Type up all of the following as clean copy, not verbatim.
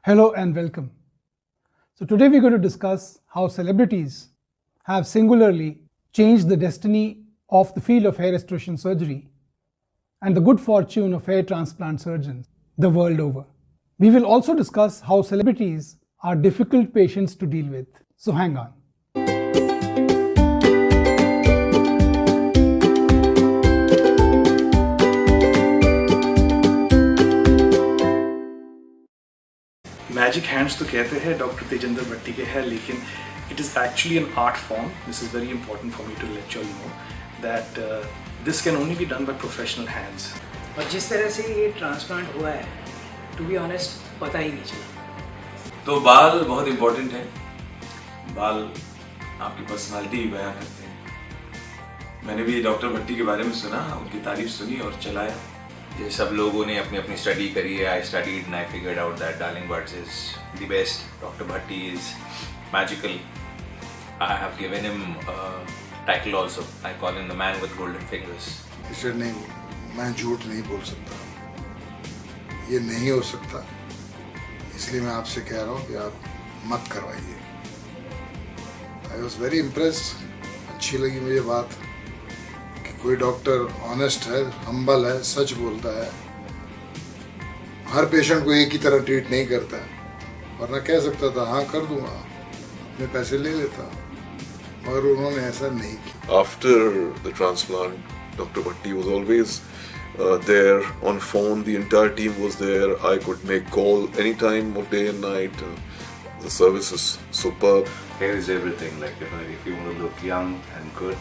Hello and welcome. So today we're going to discuss how celebrities have singularly changed the destiny of the field of hair restoration surgery and the good fortune of hair transplant surgeons the world over. We will also discuss how celebrities are difficult patients to deal with. So hang on. Magic hands तो कहते हैं doctor Tejinder Bhatti के हैं, लेकिन it is actually an art form. This is very important for me to let you know that this can only be done by professional hands. और जिस तरह से ये ट्रांसप्लांट हुआ है, टू बी ऑनेस्ट पता ही नहीं चला. तो बाल बहुत इम्पोर्टेंट है. बाल आपकी पर्सनालिटी भी बयां करते हैं. मैंने भी डॉक्टर भट्टी के बारे में सुना, उनकी तारीफ सुनी और चलाया. ये सब लोगों ने अपनी अपनी स्टडी करी है. I studied and I figured out that darling buds is the best. Doctor Bhatti is magical. I have given him title also. I call him the man with golden fingers. इसे नहीं, मैं झूठ नहीं बोल सकता. ये नहीं हो सकता, इसलिए मैं आपसे कह रहा हूँ कि आप मत करवाइए. I was very impressed. अच्छी लगी मुझे बात. कोई डॉक्टर ऑनेस्ट है, हम्बल है, सच बोलता है, हर पेशेंट को एक ही तरह ट्रीट नहीं करता है. वरना कह सकता था हाँ कर दूंगा, अपने पैसे ले लेता, मगर उन्होंने ऐसा नहीं किया. After the transplant, Dr. Bhatti was always there on phone. The entire team was there. I could make call any time of day and night. The service is superb. Hair is everything. Like, if you want to look young and good,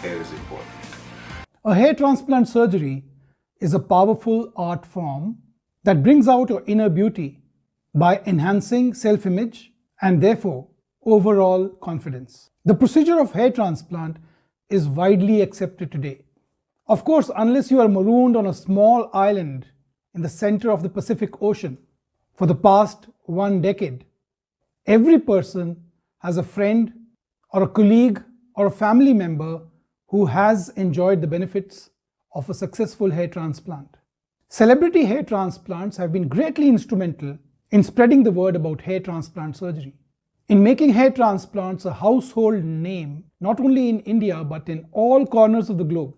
hair is important. A hair transplant surgery is a powerful art form that brings out your inner beauty by enhancing self-image and therefore overall confidence. The procedure of hair transplant is widely accepted today. Of course, unless you are marooned on a small island in the center of the Pacific Ocean for the past 1 decade, every person has a friend or a colleague or a family member who has enjoyed the benefits of a successful hair transplant. Celebrity hair transplants have been greatly instrumental in spreading the word about hair transplant surgery, in making hair transplants a household name not only in India but in all corners of the globe.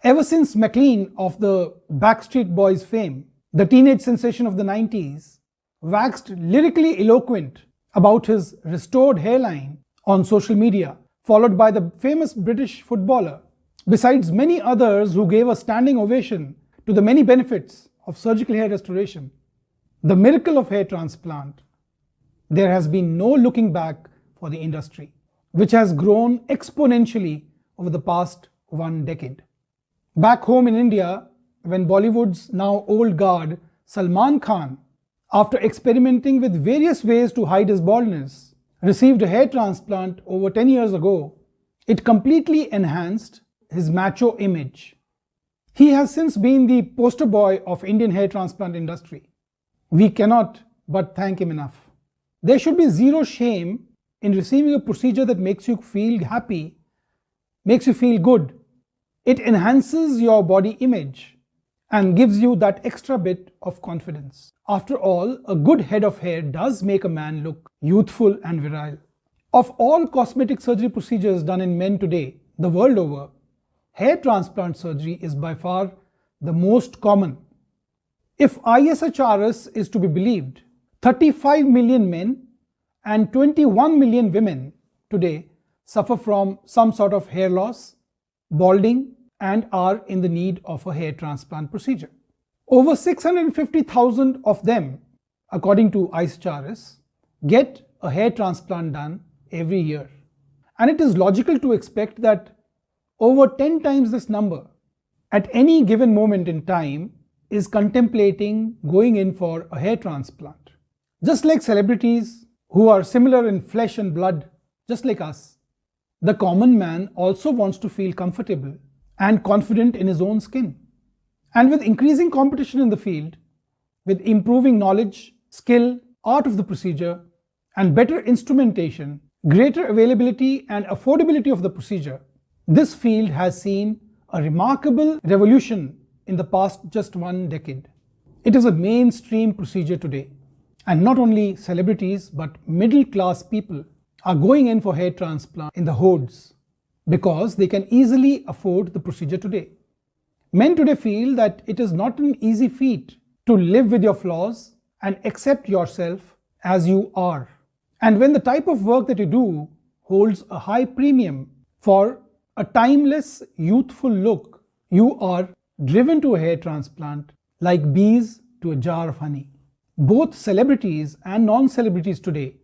Ever since McLean of the Backstreet Boys fame, the teenage sensation of the 90s, waxed lyrically eloquent about his restored hairline on social media, followed by the famous British footballer, besides many others who gave a standing ovation to the many benefits of surgical hair restoration. The miracle of hair transplant. There has been no looking back for the industry, which has grown exponentially over the past 1 decade. Back home in India, when Bollywood's now old guard Salman Khan, after experimenting with various ways to hide his baldness, received a hair transplant over 10 years ago, it completely enhanced his macho image. He has since been the poster boy of Indian hair transplant industry. We cannot but thank him enough. There should be zero shame in receiving a procedure that makes you feel happy, makes you feel good. It enhances your body image and gives you that extra bit of confidence. After all, a good head of hair does make a man look youthful and virile. Of all cosmetic surgery procedures done in men today, the world over, hair transplant surgery is by far the most common. If ISHRS is to be believed, 35 million men and 21 million women today suffer from some sort of hair loss, balding, and are in the need of a hair transplant procedure. Over 650,000 of them, according to ISHRS, get a hair transplant done every year. And it is logical to expect that over 10 times this number at any given moment in time is contemplating going in for a hair transplant. Just like celebrities who are similar in flesh and blood, just like us, the common man also wants to feel comfortable and confident in his own skin. And with increasing competition in the field, with improving knowledge, skill, art of the procedure, and better instrumentation, greater availability and affordability of the procedure, this field has seen a remarkable revolution in the past just 1 decade. It is a mainstream procedure today. And not only celebrities, but middle class people are going in for hair transplant in the hordes because they can easily afford the procedure today. Men today feel that it is not an easy feat to live with your flaws and accept yourself as you are. And when the type of work that you do holds a high premium for a timeless, youthful look, you are driven to a hair transplant like bees to a jar of honey. Both celebrities and non-celebrities today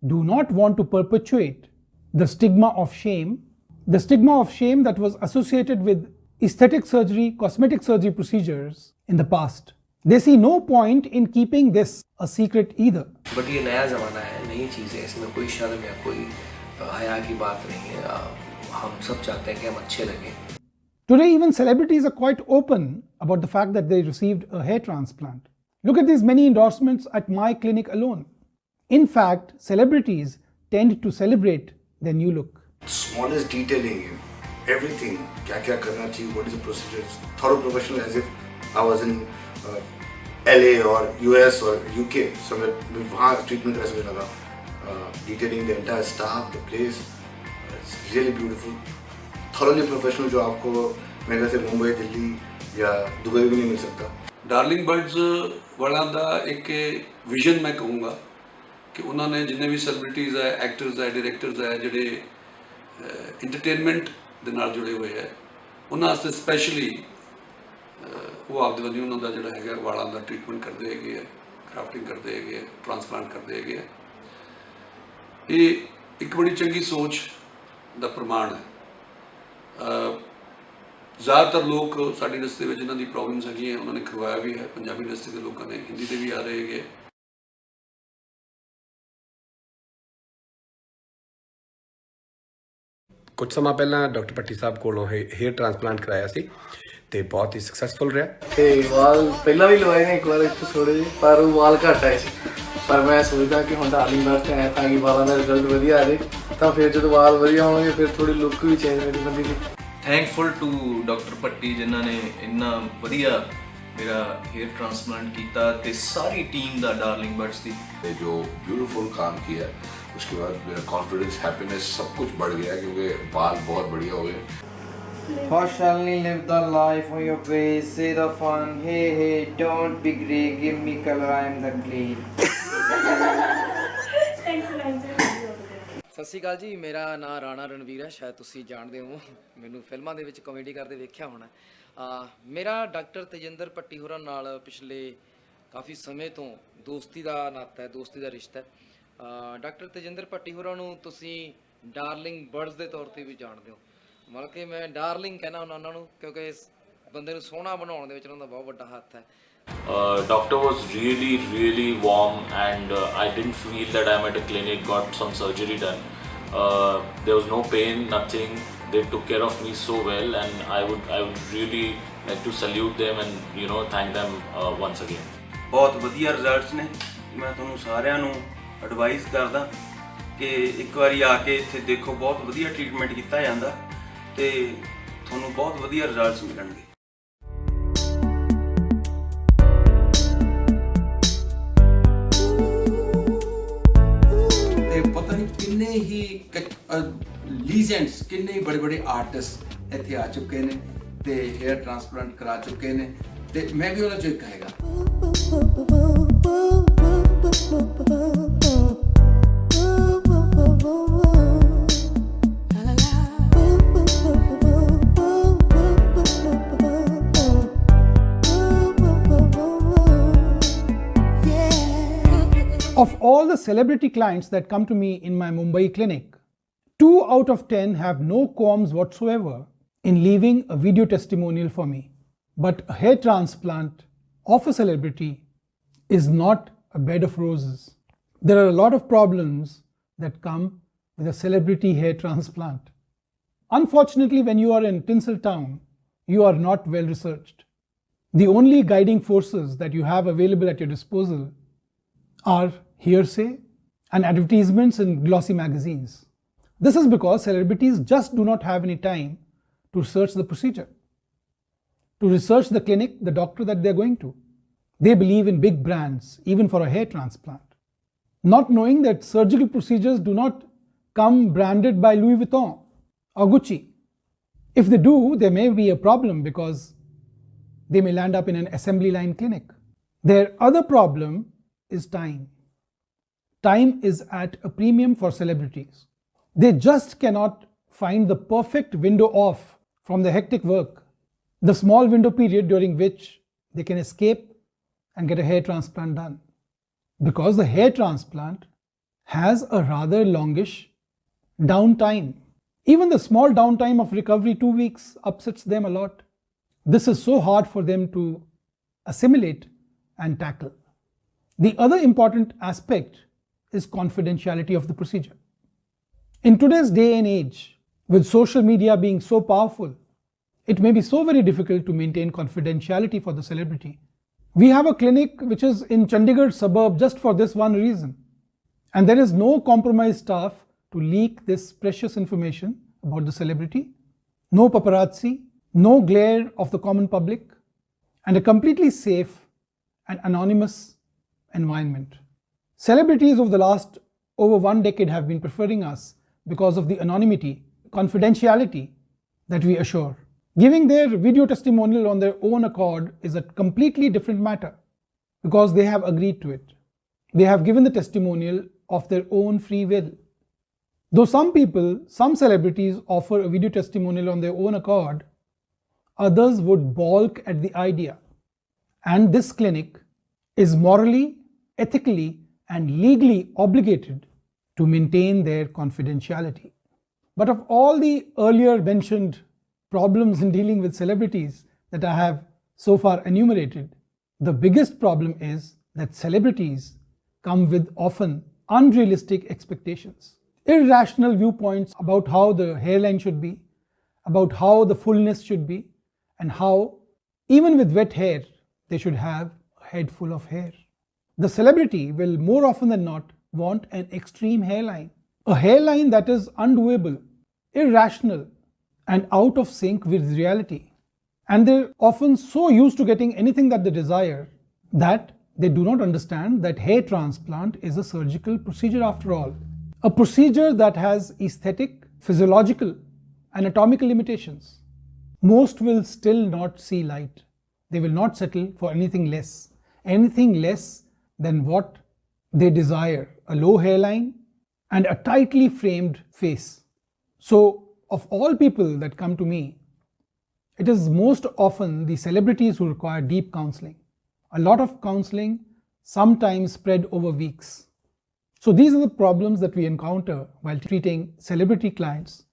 do not want to perpetuate the stigma of shame that was associated with aesthetic surgery, cosmetic surgery procedures in the past. They see no point in keeping this a secret either. But ये नया ज़माना है, नई चीज़ है, इसमें कोई शर्म या कोई हया की बात नहीं है. हम सब चाहते हैं कि हम अच्छे लगें. Today, even celebrities are quite open about the fact that they received a hair transplant. Look at these many endorsements at my clinic alone. In fact, celebrities tend to celebrate their new look. Smallest detailing, everything, क्या करना चाहिए, what is the procedure, thorough professional as if I was in LA or US or UK, somewhere वहाँ treatment कैसे भी लगा, detailing the entire staff, the place, it's really beautiful, thoroughly professional जो आपको मेरे से मुंबई, दिल्ली या दुबई भी नहीं मिल सकता. डार्लिंग बर्ड्स वाला दा एक विजन मैं कहूँगा कि उन्होंने जिन्ने भी सैलिब्रिटीज़ है, एक्टर्स है, डायरैक्टर्स है जिहड़े इंटरटेनमेंट दे नाल जुड़े हुए है उन्होंने वास्ते स्पैशली वो आपदे वल्लों उन्होंने दा जिहड़ा हैगा वालों दा ट्रीटमेंट करते है, क्राफ्टिंग करते है, ट्रांसप्लांट करते है. ये एक बड़ी चंगी सोच दा प्रमाण है. ज़्यादातर लोग साडी इंडस्ट्री में जिन्हों की प्रॉब्लम्स है उन्होंने करवाया भी है. पंजाबी इंडस्ट्री के लोगों ने, हिंदी के भी आ रहे हैं. कुछ समा पहला डॉक्टर भट्टी साहब कोलों हेयर ट्रांसप्लांट कराया सी ते बहुत ही सक्सैसफुल रहा. ते वाल पहला भी लवाए ने एक बार इत्थे थोड़े ਜਿਹੇ पर वाल घट आए सी पर मैं सोचदा कि हुण डार्लिंग बर्ड्स ते आए तां कि वालों का रिजल्ट वधिया आ जाए तां फिर जदों वाल वधिया होणगे फिर थोड़ी लुक भी चेंज मेरी बंदी दी. थैंकफुल टू डॉक्टर भट्टी जिन्होंने इन्ना वधिया मेरा हेयर ट्रांसप्लांट किया ते सारी टीम दा डार्लिंग बर्ड्स दी जो ब्यूटीफुल काम किया उसके बाद मेरा कॉन्फिडेंस हैप्पीनेस सब कुछ बढ़ गया क्योंकि बाल बहुत बढ़िया हो गए. Partially live the life on your way, say the fun, hey hey, don't be grey, give me color, I am the clean. ਸਤਿ ਸ਼੍ਰੀ ਅਕਾਲ ਜੀ, ਮੇਰਾ ਨਾਮ ਰਾਣਾ ਰਣਵੀਰ ਹੈ. ਸ਼ਾਇਦ ਤੁਸੀਂ ਜਾਣਦੇ ਹੋ, ਮੈਨੂੰ ਫਿਲਮਾਂ ਦੇ ਵਿੱਚ ਕਾਮੇਡੀ ਕਰਦੇ ਵੇਖਿਆ ਹੋਣਾ. ਮੇਰਾ ਡਾਕਟਰ ਤੇਜਿੰਦਰ ਭੱਟੀ ਹੋਰਾਂ ਨਾਲ ਪਿਛਲੇ ਕਾਫੀ ਸਮੇਂ ਤੋਂ ਦੋਸਤੀ ਦਾ ਨਾਤਾ ਹੈ, ਦੋਸਤੀ ਦਾ ਰਿਸ਼ਤਾ ਹੈ. ਡਾਕਟਰ ਤੇਜਿੰਦਰ ਭੱਟੀ ਹੋਰਾਂ ਨੂੰ ਤੁਸੀਂ ਡਾਰਲਿੰਗ ਬਰਡਸ ਦੇ ਤੌਰ ਤੇ ਵੀ ਜਾਣਦੇ ਹੋ. ਮਤਲਬ ਕਿ ਮੈਂ ਡਾਰਲਿੰਗ ਕਹਿਣਾ ਉਹਨਾਂ ਨੂੰ ਕਿਉਂਕਿ ਇਸ ਬੰਦੇ ਨੂੰ ਸੋਹਣਾ ਬਣਾਉਣ ਦੇ ਵਿੱਚ ਉਹਨਾਂ ਦਾ ਬਹੁਤ ਵੱਡਾ ਹੱਥ ਹੈ. Doctor was really warm and I didn't feel that I'm at a clinic, got some surgery done. There was no pain, nothing. They took care of me so well and I would really like to salute them and thank them once again. बहुत वधिया results ने. मैं ਤੁਹਾਨੂੰ ਸਾਰਿਆਂ ਨੂੰ advice ਕਰਦਾ ਕਿ ਇੱਕ ਵਾਰੀ ਆ ਕੇ ਇੱਥੇ ਦੇਖੋ, ਬਹੁਤ ਵਧੀਆ ਟ੍ਰੀਟਮੈਂਟ ਕੀਤਾ ਜਾਂਦਾ ਤੇ ਤੁਹਾਨੂੰ ਬਹੁਤ ਵਧੀਆ ਰਿਜ਼ਲਟਸ ਮਿਲਣਗੇ. पता नहीं किन्ने ही लीजेंड्स किन्ने ही बड़े बड़े आर्टिस्ट इत्थे आ चुके ने ते हेयर ट्रांसप्लांट करा चुके ने ते मैं भी उन्हां चों एक हैगा. Of all the celebrity clients that come to me in my Mumbai clinic, 2 out of 10 have no qualms whatsoever in leaving a video testimonial for me. But a hair transplant of a celebrity is not a bed of roses. There are a lot of problems that come with a celebrity hair transplant. Unfortunately, when you are in Tinseltown, you are not well researched. The only guiding forces that you have available at your disposal are hearsay and advertisements in glossy magazines. This is because celebrities just do not have any time to research the procedure, to research the clinic, the doctor that they're going to. They believe in big brands, even for a hair transplant, not knowing that surgical procedures do not come branded by Louis Vuitton or Gucci. If they do, there may be a problem because they may land up in an assembly line clinic. Their other problem is time. Time is at a premium for celebrities. They just cannot find the perfect window off from the hectic work, the small window period during which they can escape and get a hair transplant done. Because the hair transplant has a rather longish downtime. Even the small downtime of recovery, 2 weeks, upsets them a lot. This is so hard for them to assimilate and tackle. The other important aspect is confidentiality of the procedure. In today's day and age, with social media being so powerful, it may be so very difficult to maintain confidentiality for the celebrity. We have a clinic which is in Chandigarh suburb just for this one reason. And there is no compromised staff to leak this precious information about the celebrity, no paparazzi, no glare of the common public, and a completely safe and anonymous environment. Celebrities of the last over 1 decade have been preferring us because of the anonymity, confidentiality that we assure. Giving their video testimonial on their own accord is a completely different matter because they have agreed to it. They have given the testimonial of their own free will. Though some people, some celebrities offer a video testimonial on their own accord, others would balk at the idea. And this clinic is morally, ethically, and legally obligated to maintain their confidentiality. But of all the earlier mentioned problems in dealing with celebrities that I have so far enumerated, the biggest problem is that celebrities come with often unrealistic expectations, irrational viewpoints about how the hairline should be, about how the fullness should be, and how, even with wet hair, they should have a head full of hair. The celebrity will more often than not want an extreme hairline, a hairline that is undoable, irrational, and out of sync with reality. And they're often so used to getting anything that they desire that they do not understand that hair transplant is a surgical procedure after all. A procedure that has aesthetic, physiological, anatomical limitations. Most will still not see light. They will not settle for anything less than what they desire, a low hairline and a tightly framed face. So, of all people that come to me, it is most often the celebrities who require deep counseling. A lot of counseling, sometimes spread over weeks. So these are the problems that we encounter while treating celebrity clients.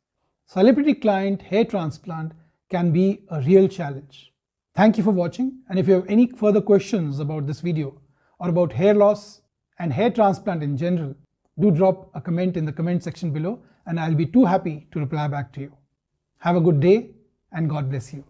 Celebrity client hair transplant can be a real challenge. Thank you for watching, and if you have any further questions about this video or about hair loss and hair transplant in general, do drop a comment in the comment section below and I'll be too happy to reply back to you. Have a good day and God bless you.